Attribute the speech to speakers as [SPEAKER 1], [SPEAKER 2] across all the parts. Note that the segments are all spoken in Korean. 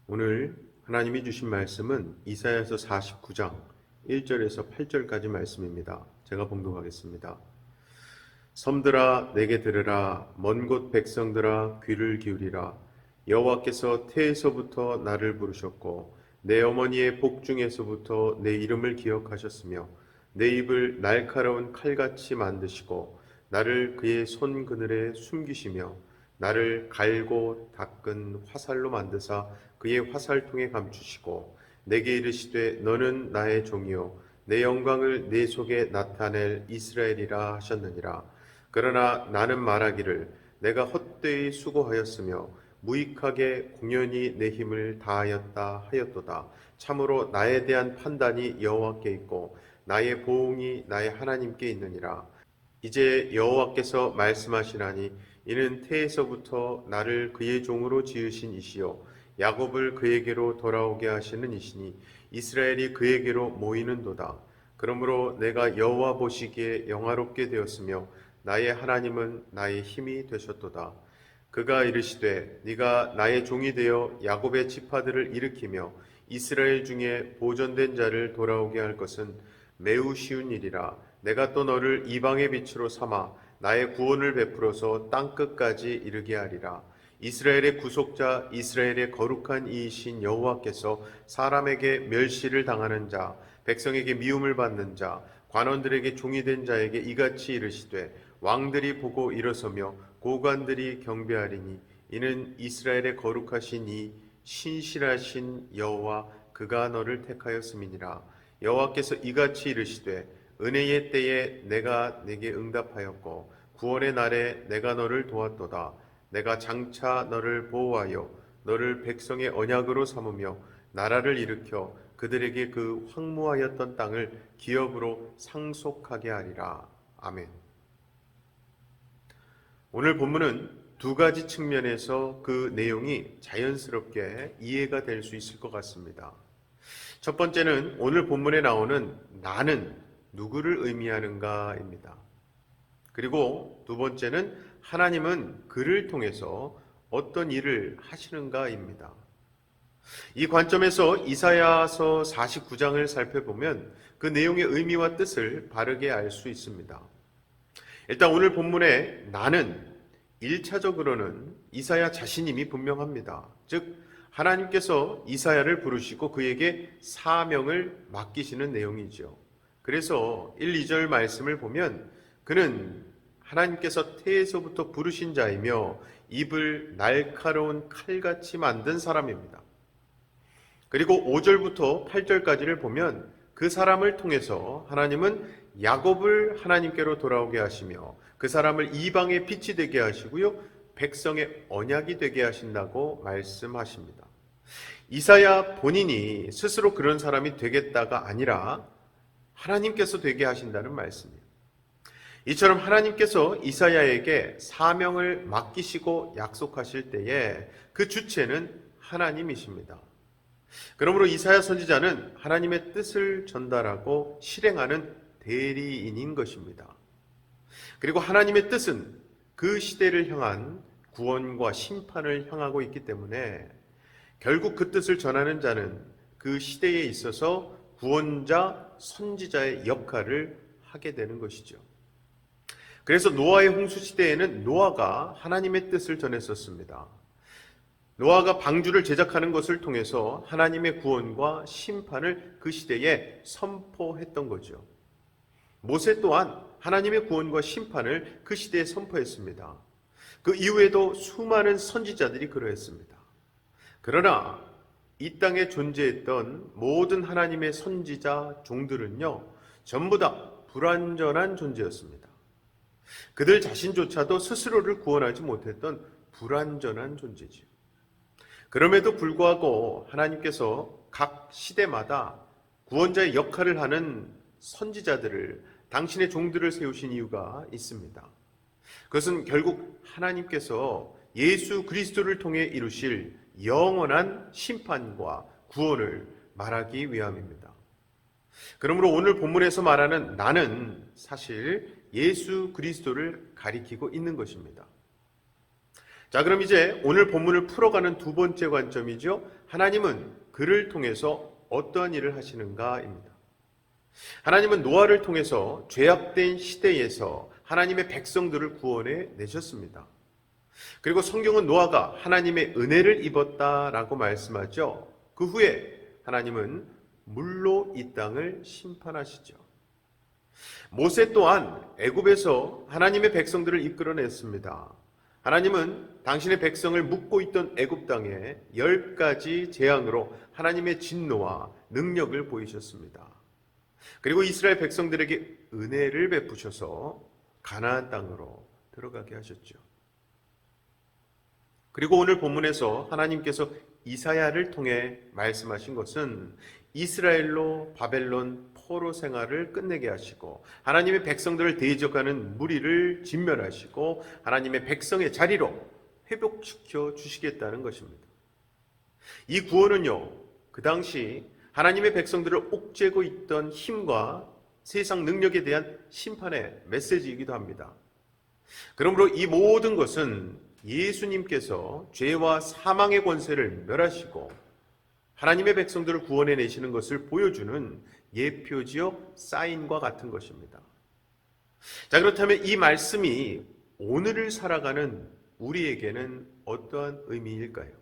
[SPEAKER 1] 오늘 하나님이 주신 말씀은 이사야서 49장 1절에서 8절까지 말씀입니다. 제가 봉독하겠습니다. 섬들아 내게 들으라. 먼 곳 백성들아 귀를 기울이라. 여호와께서 태에서부터 나를 부르셨고 내 어머니의 복중에서부터 내 이름을 기억하셨으며 내 입을 날카로운 칼같이 만드시고 나를 그의 손 그늘에 숨기시며 나를 갈고 닦은 화살로 만드사 그의 화살통에 감추시고 내게 이르시되 너는 나의 종이요 내 영광을 내 속에 나타낼 이스라엘이라 하셨느니라. 그러나 나는 말하기를 내가 헛되이 수고하였으며 무익하게 공연히 내 힘을 다하였다 하였도다. 참으로 나에 대한 판단이 여호와께 있고 나의 보응이 나의 하나님께 있느니라. 이제 여호와께서 말씀하시나니 이는 태에서부터 나를 그의 종으로 지으신 이시요 야곱을 그에게로 돌아오게 하시는 이시니 이스라엘이 그에게로 모이는도다. 그러므로 내가 여호와 보시기에 영화롭게 되었으며 나의 하나님은 나의 힘이 되셨도다. 그가 이르시되 네가 나의 종이 되어 야곱의 지파들을 일으키며 이스라엘 중에 보존된 자를 돌아오게 할 것은 매우 쉬운 일이라. 내가 또 너를 이방의 빛으로 삼아 나의 구원을 베풀어서 땅끝까지 이르게 하리라. 이스라엘의 구속자 이스라엘의 거룩한 이이신 여호와께서 사람에게 멸시를 당하는 자 백성에게 미움을 받는 자 관원들에게 종이 된 자에게 이같이 이르시되 왕들이 보고 일어서며 고관들이 경배하리니 이는 이스라엘의 거룩하신 이 신실하신 여호와 그가 너를 택하였음이니라. 여호와께서 이같이 이르시되 은혜의 때에 내가 네게 응답하였고 구원의 날에 내가 너를 도왔도다. 내가 장차 너를 보호하여 너를 백성의 언약으로 삼으며 나라를 일으켜 그들에게 그 황무하였던 땅을 기업으로 상속하게 하리라. 아멘. 오늘 본문은 두 가지 측면에서 그 내용이 자연스럽게 이해가 될 수 있을 것 같습니다. 첫 번째는 오늘 본문에 나오는 나는 누구를 의미하는가입니다. 그리고 두 번째는 하나님은 그를 통해서 어떤 일을 하시는가입니다. 이 관점에서 이사야서 49장을 살펴보면 그 내용의 의미와 뜻을 바르게 알 수 있습니다. 일단 오늘 본문에 나는 1차적으로는 이사야 자신임이 분명합니다. 즉 하나님께서 이사야를 부르시고 그에게 사명을 맡기시는 내용이죠. 그래서 1, 2절 말씀을 보면 그는 하나님께서 태에서부터 부르신 자이며 입을 날카로운 칼같이 만든 사람입니다. 그리고 5절부터 8절까지를 보면 그 사람을 통해서 하나님은 야곱을 하나님께로 돌아오게 하시며 그 사람을 이방의 빛이 되게 하시고요 백성의 언약이 되게 하신다고 말씀하십니다. 이사야 본인이 스스로 그런 사람이 되겠다가 아니라 하나님께서 되게 하신다는 말씀이에요. 이처럼 하나님께서 이사야에게 사명을 맡기시고 약속하실 때에 그 주체는 하나님이십니다. 그러므로 이사야 선지자는 하나님의 뜻을 전달하고 실행하는 대리인인 것입니다. 그리고 하나님의 뜻은 그 시대를 향한 구원과 심판을 향하고 있기 때문에 결국 그 뜻을 전하는 자는 그 시대에 있어서 구원자, 선지자의 역할을 하게 되는 것이죠. 그래서 노아의 홍수 시대에는 노아가 하나님의 뜻을 전했었습니다. 노아가 방주를 제작하는 것을 통해서 하나님의 구원과 심판을 그 시대에 선포했던 거죠. 모세 또한 하나님의 구원과 심판을 그 시대에 선포했습니다. 그 이후에도 수많은 선지자들이 그러했습니다. 그러나 이 땅에 존재했던 모든 하나님의 선지자 종들은요, 전부 다 불완전한 존재였습니다. 그들 자신조차도 스스로를 구원하지 못했던 불완전한 존재지요. 그럼에도 불구하고 하나님께서 각 시대마다 구원자의 역할을 하는 선지자들을 당신의 종들을 세우신 이유가 있습니다. 그것은 결국 하나님께서 예수 그리스도를 통해 이루실 영원한 심판과 구원을 말하기 위함입니다. 그러므로 오늘 본문에서 말하는 나는 사실 예수 그리스도를 가리키고 있는 것입니다. 자, 그럼 이제 오늘 본문을 풀어가는 두 번째 관점이죠. 하나님은 그를 통해서 어떠한 일을 하시는가입니다. 하나님은 노아를 통해서 죄악된 시대에서 하나님의 백성들을 구원해 내셨습니다. 그리고 성경은 노아가 하나님의 은혜를 입었다라고 말씀하죠. 그 후에 하나님은 물로 이 땅을 심판하시죠. 모세 또한 애굽에서 하나님의 백성들을 이끌어냈습니다. 하나님은 당신의 백성을 묶고 있던 애굽 땅에 10가지 재앙으로 하나님의 진노와 능력을 보이셨습니다. 그리고 이스라엘 백성들에게 은혜를 베푸셔서 가나안 땅으로 들어가게 하셨죠. 그리고 오늘 본문에서 하나님께서 이사야를 통해 말씀하신 것은 이스라엘로 바벨론 포로 생활을 끝내게 하시고 하나님의 백성들을 대적하는 무리를 진멸하시고 하나님의 백성의 자리로 회복시켜 주시겠다는 것입니다. 이 구원은요, 그 당시 하나님의 백성들을 옥죄고 있던 힘과 세상 능력에 대한 심판의 메시지이기도 합니다. 그러므로 이 모든 것은 예수님께서 죄와 사망의 권세를 멸하시고 하나님의 백성들을 구원해 내시는 것을 보여주는 예표지요 사인과 같은 것입니다. 자, 그렇다면 이 말씀이 오늘을 살아가는 우리에게는 어떠한 의미일까요?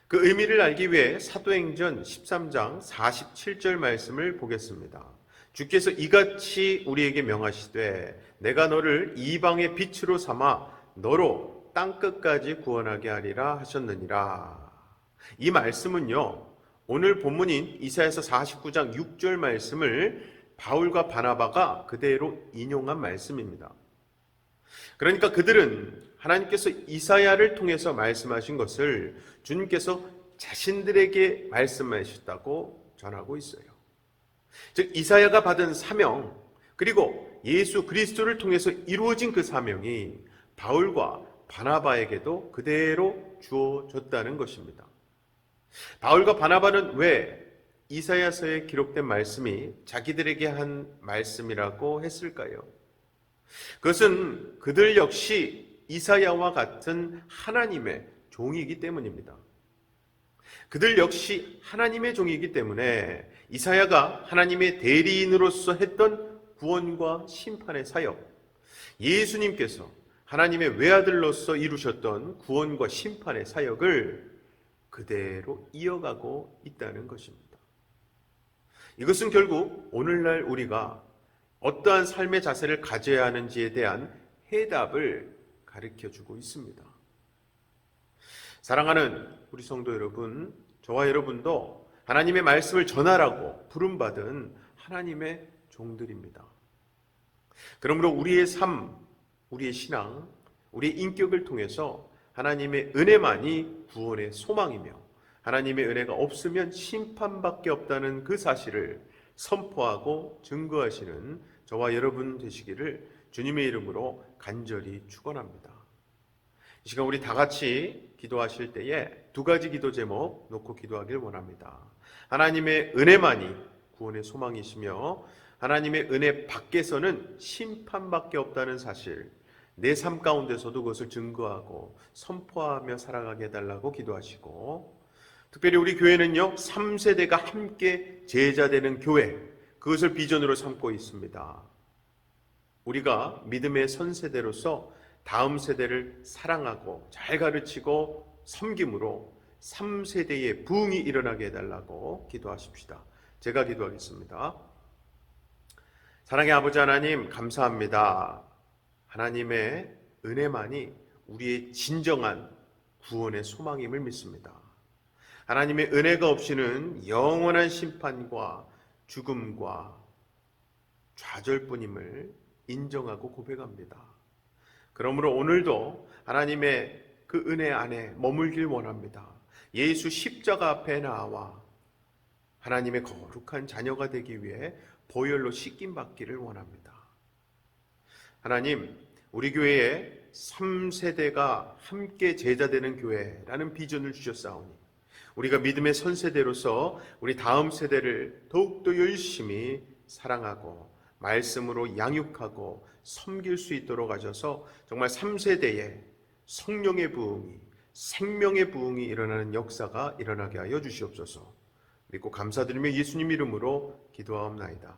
[SPEAKER 1] 그 의미를 알기 위해 사도행전 13장 47절 말씀을 보겠습니다. 주께서 이같이 우리에게 명하시되 내가 너를 이방의 빛으로 삼아 너로 땅끝까지 구원하게 하리라 하셨느니라. 이 말씀은요, 오늘 본문인 이사야서 49장 6절 말씀을 바울과 바나바가 그대로 인용한 말씀입니다. 그러니까 그들은 하나님께서 이사야를 통해서 말씀하신 것을 주님께서 자신들에게 말씀하셨다고 전하고 있어요. 즉 이사야가 받은 사명, 그리고 예수 그리스도를 통해서 이루어진 그 사명이 바울과 바나바에게도 그대로 주어졌다는 것입니다. 바울과 바나바는 왜 이사야서에 기록된 말씀이 자기들에게 한 말씀이라고 했을까요? 그것은 그들 역시 이사야와 같은 하나님의 종이기 때문입니다. 그들 역시 하나님의 종이기 때문에 이사야가 하나님의 대리인으로서 했던 구원과 심판의 사역, 예수님께서 하나님의 외아들로서 이루셨던 구원과 심판의 사역을 그대로 이어가고 있다는 것입니다. 이것은 결국 오늘날 우리가 어떠한 삶의 자세를 가져야 하는지에 대한 해답을 가르쳐주고 있습니다. 사랑하는 우리 성도 여러분, 저와 여러분도 하나님의 말씀을 전하라고 부름받은 하나님의 종들입니다. 그러므로 우리의 삶, 우리의 신앙, 우리의 인격을 통해서 하나님의 은혜만이 구원의 소망이며 하나님의 은혜가 없으면 심판밖에 없다는 그 사실을 선포하고 증거하시는 저와 여러분 되시기를 주님의 이름으로 간절히 축원합니다. 이 시간 우리 다 같이 기도하실 때에 두 가지 기도 제목 놓고 기도하길 원합니다. 하나님의 은혜만이 구원의 소망이시며 하나님의 은혜 밖에서는 심판밖에 없다는 사실, 내 삶 가운데서도 그것을 증거하고 선포하며 살아가게 해달라고 기도하시고, 특별히 우리 교회는요 3세대가 함께 제자되는 교회, 그것을 비전으로 삼고 있습니다. 우리가 믿음의 선세대로서 다음 세대를 사랑하고 잘 가르치고 섬김으로 3세대의 부흥이 일어나게 해달라고 기도하십시다. 제가 기도하겠습니다. 사랑의 아버지 하나님, 감사합니다. 하나님의 은혜만이 우리의 진정한 구원의 소망임을 믿습니다. 하나님의 은혜가 없이는 영원한 심판과 죽음과 좌절뿐임을 인정하고 고백합니다. 그러므로 오늘도 하나님의 그 은혜 안에 머물길 원합니다. 예수 십자가 앞에 나와 하나님의 거룩한 자녀가 되기 위해 보혈로 씻김 받기를 원합니다. 하나님, 우리 교회에 3세대가 함께 제자되는 교회라는 비전을 주셨사오니 우리가 믿음의 선세대로서 우리 다음 세대를 더욱더 열심히 사랑하고 말씀으로 양육하고 섬길 수 있도록 하셔서 정말 3세대에 성령의 부흥이, 생명의 부흥이 일어나는 역사가 일어나게 하여 주시옵소서. 믿고 감사드리며 예수님 이름으로 기도하옵나이다.